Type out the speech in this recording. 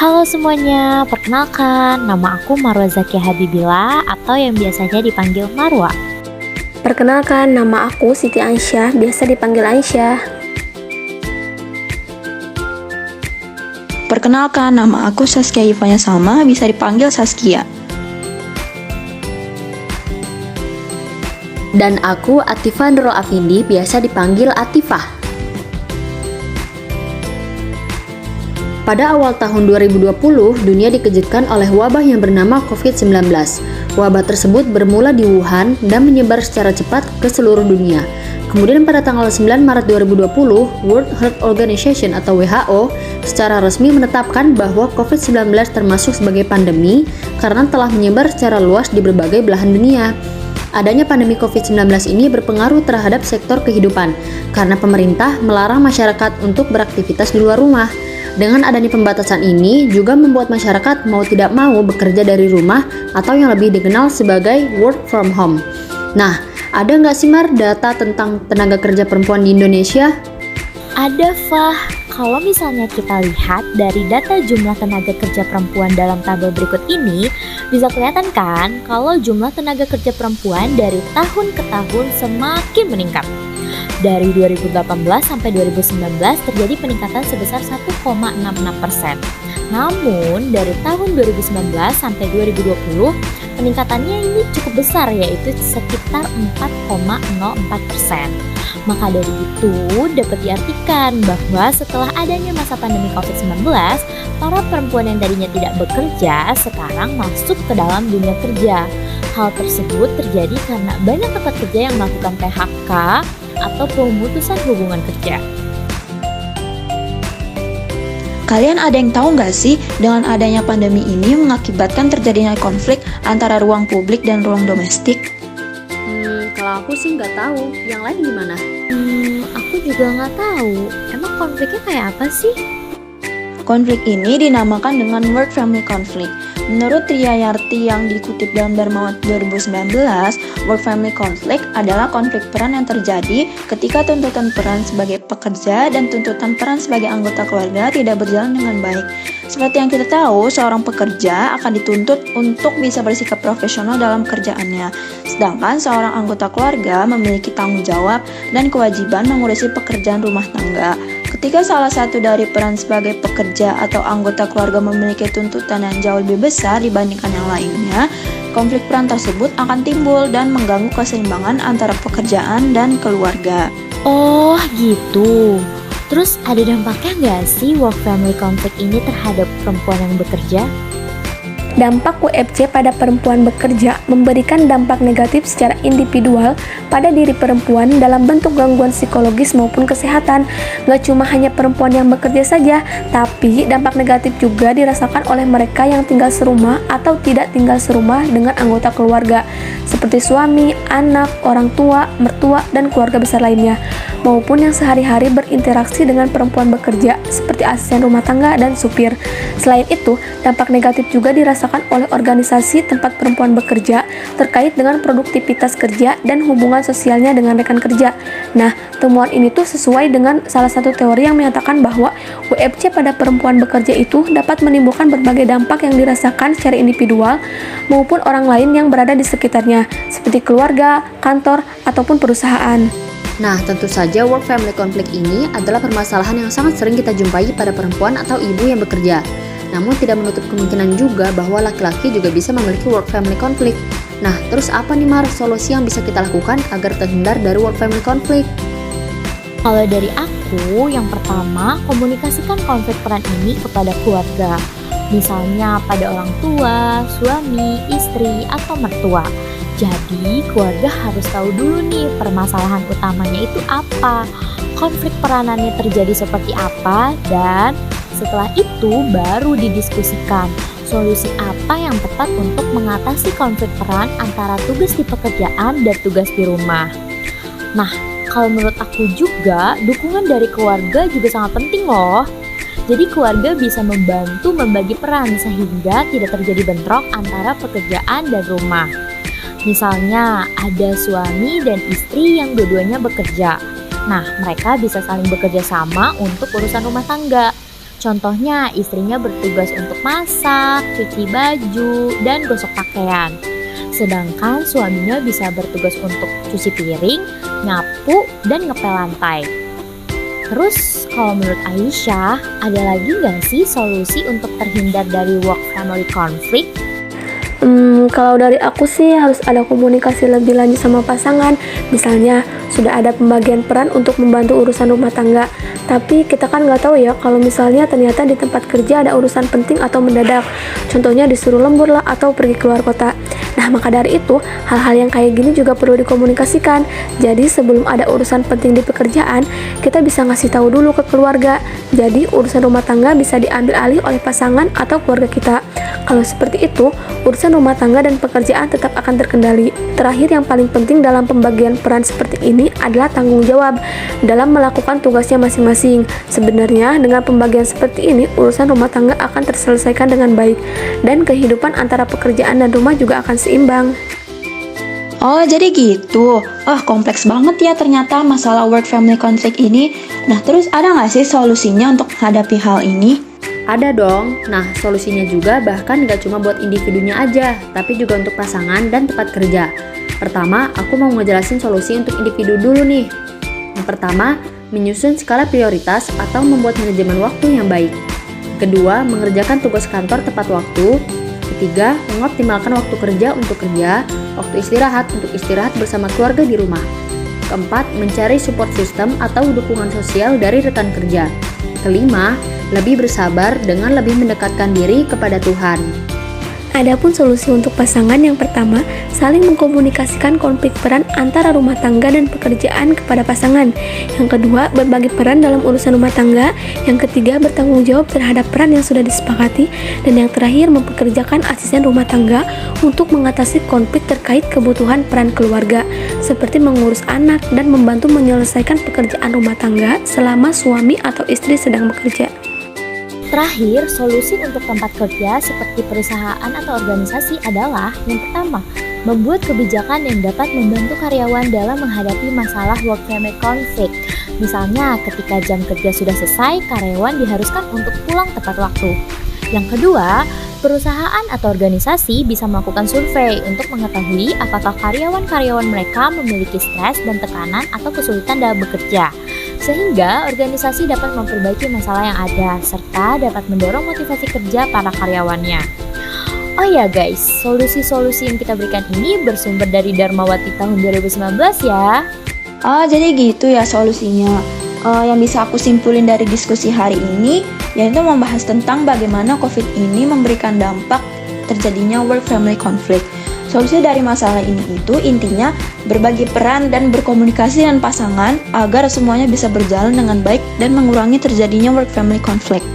Halo semuanya, perkenalkan nama aku Marwa Zakia Habibila atau yang biasanya dipanggil Marwa. Perkenalkan, nama aku Siti Aisyah, biasa dipanggil Aisyah. Perkenalkan, nama aku Saskia Yvanya Salma, bisa dipanggil Saskia. Dan aku Atifah Nurul Afindi, biasa dipanggil Atifah. Pada awal tahun 2020, dunia dikejutkan oleh wabah yang bernama COVID-19. Wabah tersebut bermula di Wuhan dan menyebar secara cepat ke seluruh dunia. Kemudian pada tanggal 9 Maret 2020, World Health Organization atau WHO secara resmi menetapkan bahwa COVID-19 termasuk sebagai pandemi karena telah menyebar secara luas di berbagai belahan dunia. Adanya pandemi COVID-19 ini berpengaruh terhadap sektor kehidupan karena pemerintah melarang masyarakat untuk beraktivitas di luar rumah. Dengan adanya pembatasan ini juga membuat masyarakat mau tidak mau bekerja dari rumah atau yang lebih dikenal sebagai work from home. Nah, ada nggak sih Mar data tentang tenaga kerja perempuan di Indonesia? Ada Fah, kalau misalnya kita lihat dari data jumlah tenaga kerja perempuan dalam tabel berikut ini, bisa kelihatan kan kalau jumlah tenaga kerja perempuan dari tahun ke tahun semakin meningkat. Dari 2018 sampai 2019 terjadi peningkatan sebesar 1,66%. Namun dari tahun 2019 sampai 2020 peningkatannya ini cukup besar, yaitu sekitar 4,04%. Maka dari itu dapat diartikan bahwa setelah adanya masa pandemi COVID-19, para perempuan yang tadinya tidak bekerja sekarang masuk ke dalam dunia kerja. Hal tersebut terjadi karena banyak tempat kerja yang melakukan PHK atau pemutusan hubungan kerja. Kalian ada yang tahu nggak sih dengan adanya pandemi ini mengakibatkan terjadinya konflik antara ruang publik dan ruang domestik? Kalau aku sih nggak tahu, yang lain gimana? Aku juga nggak tahu. Emang konfliknya kayak apa sih? Konflik ini dinamakan dengan work family conflict. Menurut Triyayarti yang dikutip dalam Dharma 2019, work family conflict adalah konflik peran yang terjadi ketika tuntutan peran sebagai pekerja dan tuntutan peran sebagai anggota keluarga tidak berjalan dengan baik. Seperti yang kita tahu, seorang pekerja akan dituntut untuk bisa bersikap profesional dalam kerjaannya, sedangkan seorang anggota keluarga memiliki tanggung jawab dan kewajiban mengurusi pekerjaan rumah tangga. Ketika salah satu dari peran sebagai pekerja atau anggota keluarga memiliki tuntutan yang jauh lebih besar dibandingkan yang lainnya, konflik peran tersebut akan timbul dan mengganggu keseimbangan antara pekerjaan dan keluarga. Oh gitu. Terus ada dampaknya nggak sih work family conflict ini terhadap perempuan yang bekerja? Dampak WFC pada perempuan bekerja memberikan dampak negatif secara individual pada diri perempuan dalam bentuk gangguan psikologis maupun kesehatan. Gak cuma hanya perempuan yang bekerja saja, tapi dampak negatif juga dirasakan oleh mereka yang tinggal serumah atau tidak tinggal serumah dengan anggota keluarga, seperti suami, anak, orang tua, mertua, dan keluarga besar lainnya, maupun yang sehari-hari berinteraksi dengan perempuan bekerja, seperti asisten rumah tangga dan supir. Selain itu, dampak negatif juga dirasakan oleh organisasi tempat perempuan bekerja terkait dengan produktivitas kerja dan hubungan sosialnya dengan rekan kerja. Nah, temuan ini tuh sesuai dengan salah satu teori yang menyatakan bahwa WFC pada perempuan bekerja itu dapat menimbulkan berbagai dampak yang dirasakan secara individual maupun orang lain yang berada di sekitarnya, seperti keluarga, kantor, ataupun perusahaan. Nah, tentu saja work family conflict ini adalah permasalahan yang sangat sering kita jumpai pada perempuan atau ibu yang bekerja. Namun tidak menutup kemungkinan juga bahwa laki-laki juga bisa memiliki work family conflict. Nah, terus apa nih Mar solusi yang bisa kita lakukan agar terhindar dari work family conflict? Kalau dari aku, yang pertama, komunikasikan konflik peran ini kepada keluarga. Misalnya pada orang tua, suami, istri, atau mertua. Jadi, keluarga harus tahu dulu nih permasalahan utamanya itu apa, konflik peranannya terjadi seperti apa, dan setelah itu baru didiskusikan solusi apa yang tepat untuk mengatasi konflik peran antara tugas di pekerjaan dan tugas di rumah. Nah, kalau menurut aku juga, dukungan dari keluarga juga sangat penting loh. Jadi keluarga bisa membantu membagi peran sehingga tidak terjadi bentrok antara pekerjaan dan rumah. Misalnya ada suami dan istri yang dua-duanya bekerja. Nah, mereka bisa saling bekerja sama untuk urusan rumah tangga. Contohnya, istrinya bertugas untuk masak, cuci baju, dan gosok pakaian. Sedangkan suaminya bisa bertugas untuk cuci piring, nyapu, dan ngepel lantai. Terus, kalau menurut Aisyah, ada lagi nggak sih solusi untuk terhindar dari work family conflict? Kalau dari aku sih harus ada komunikasi lebih lanjut sama pasangan. Misalnya sudah ada pembagian peran untuk membantu urusan rumah tangga. Tapi kita kan nggak tahu ya kalau misalnya ternyata di tempat kerja ada urusan penting atau mendadak. Contohnya disuruh lembur lah atau pergi keluar kota. Nah, maka dari itu hal-hal yang kayak gini juga perlu dikomunikasikan. Jadi sebelum ada urusan penting di pekerjaan, kita bisa ngasih tahu dulu ke keluarga. Jadi urusan rumah tangga bisa diambil alih oleh pasangan atau keluarga kita. Kalau seperti itu, urusan rumah tangga dan pekerjaan tetap akan terkendali. Terakhir, yang paling penting dalam pembagian peran seperti ini adalah tanggung jawab dalam melakukan tugasnya masing-masing. Sebenarnya dengan pembagian seperti ini, urusan rumah tangga akan terselesaikan dengan baik dan kehidupan antara pekerjaan dan rumah juga akan seimbang. Oh, jadi gitu. Kompleks banget ya ternyata masalah work family conflict ini. Nah, terus ada nggak sih solusinya untuk menghadapi hal ini? Ada dong. Nah, solusinya juga bahkan nggak cuma buat individunya aja, tapi juga untuk pasangan dan tempat kerja. Pertama, aku mau ngejelasin solusi untuk individu dulu nih. Yang pertama, menyusun skala prioritas atau membuat manajemen waktu yang baik. Kedua, mengerjakan tugas kantor tepat waktu. Ketiga, mengoptimalkan waktu kerja untuk kerja, waktu istirahat untuk istirahat bersama keluarga di rumah. Keempat, mencari support system atau dukungan sosial dari rekan kerja. Kelima, lebih bersabar dengan lebih mendekatkan diri kepada Tuhan. Adapun solusi untuk pasangan, yang pertama, saling mengkomunikasikan konflik peran antara rumah tangga dan pekerjaan kepada pasangan. Yang kedua, berbagi peran dalam urusan rumah tangga. Yang ketiga, bertanggung jawab terhadap peran yang sudah disepakati. Dan yang terakhir, mempekerjakan asisten rumah tangga untuk mengatasi konflik terkait kebutuhan peran keluarga, seperti mengurus anak dan membantu menyelesaikan pekerjaan rumah tangga selama suami atau istri sedang bekerja. Terakhir, solusi untuk tempat kerja seperti perusahaan atau organisasi adalah yang pertama, membuat kebijakan yang dapat membantu karyawan dalam menghadapi masalah work family conflict. Misalnya, ketika jam kerja sudah selesai, karyawan diharuskan untuk pulang tepat waktu. Yang kedua, perusahaan atau organisasi bisa melakukan survei untuk mengetahui apakah karyawan-karyawan mereka memiliki stres dan tekanan atau kesulitan dalam bekerja, sehingga organisasi dapat memperbaiki masalah yang ada, serta dapat mendorong motivasi kerja para karyawannya. Oh ya guys, solusi-solusi yang kita berikan ini bersumber dari Dharmawati tahun 2019 ya. Jadi gitu ya solusinya. Yang bisa aku simpulin dari diskusi hari ini, yaitu membahas tentang bagaimana COVID ini memberikan dampak terjadinya work family conflict. Solusi dari masalah ini itu intinya berbagi peran dan berkomunikasi dengan pasangan agar semuanya bisa berjalan dengan baik dan mengurangi terjadinya work family conflict.